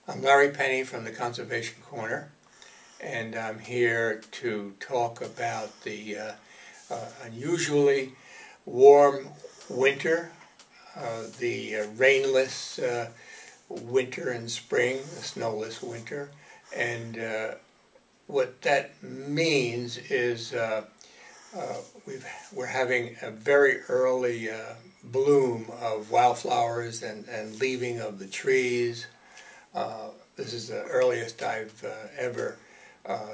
I'm Larry Penny from the Conservation Corner, and I'm here to talk about the unusually warm winter, the rainless winter and spring, the snowless winter, and what that means is we're having a very early bloom of wildflowers and leaving of the trees. This is the earliest I've ever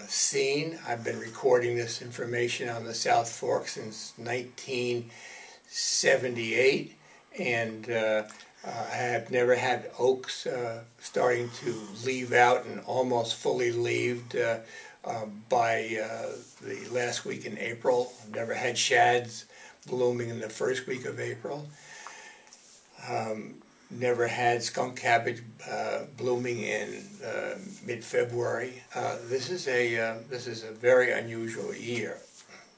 seen. I've been recording this information on the South Fork since 1978, and I have never had oaks starting to leave out and almost fully leaved by the last week in April. I've never had shads blooming in the first week of April. Never had skunk cabbage blooming in mid-February. This is a very unusual year.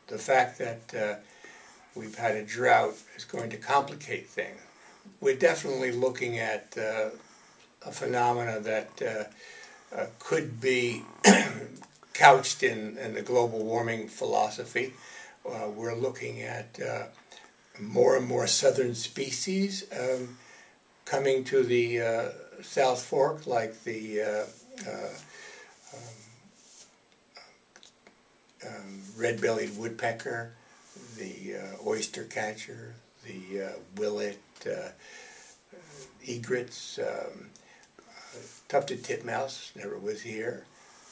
The fact that we've had a drought is going to complicate things. We're definitely looking at a phenomena that could be couched in the global warming philosophy. We're looking at more and more southern species coming to the South Fork, like the red-bellied woodpecker, the oyster catcher, the willet, egrets, tufted titmouse never was here,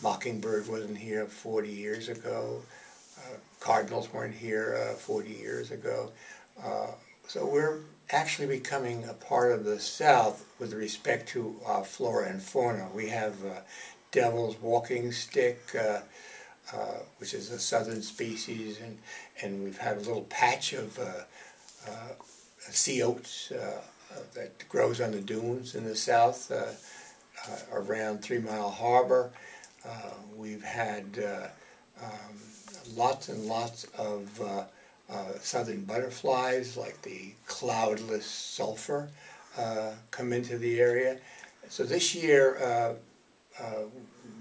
mockingbird wasn't here 40 years ago, cardinals weren't here 40 years ago. So we're actually becoming a part of the South with respect to flora and fauna. We have devil's walking stick, which is a southern species, and we've had a little patch of sea oats that grows on the dunes in the south around 3 Mile Harbor. We've had lots and lots of southern butterflies, like the cloudless sulfur, come into the area. So this year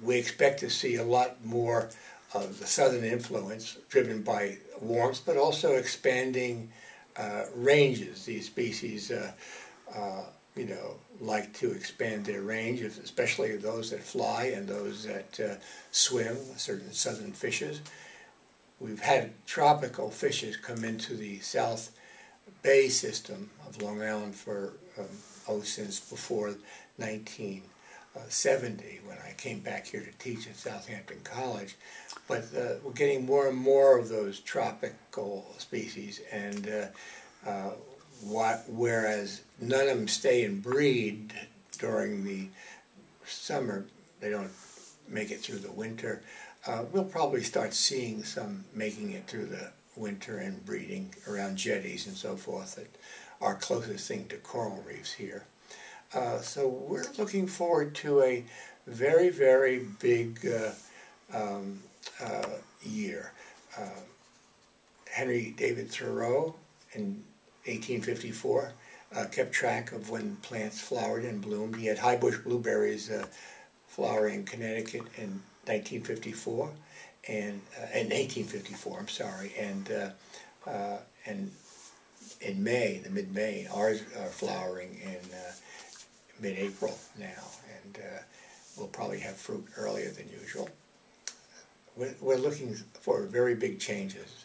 we expect to see a lot more of the southern influence driven by warmth, but also expanding ranges. These species like to expand their range, especially those that fly and those that swim, certain southern fishes. We've had tropical fishes come into the South Bay system of Long Island since before 1970, when I came back here to teach at Southampton College. But we're getting more and more of those tropical species, and whereas none of them stay and breed during the summer, they don't make it through the winter. We'll probably start seeing some making it through the winter and breeding around jetties and so forth that are closest thing to coral reefs here. So we're looking forward to a very, very big year. Henry David Thoreau in 1854 kept track of when plants flowered and bloomed. He had high bush blueberries flowering in Connecticut in 1954, and in 1854, I'm sorry, and in May, the mid-May, ours are flowering in mid-April now, and we'll probably have fruit earlier than usual. We're looking for very big changes.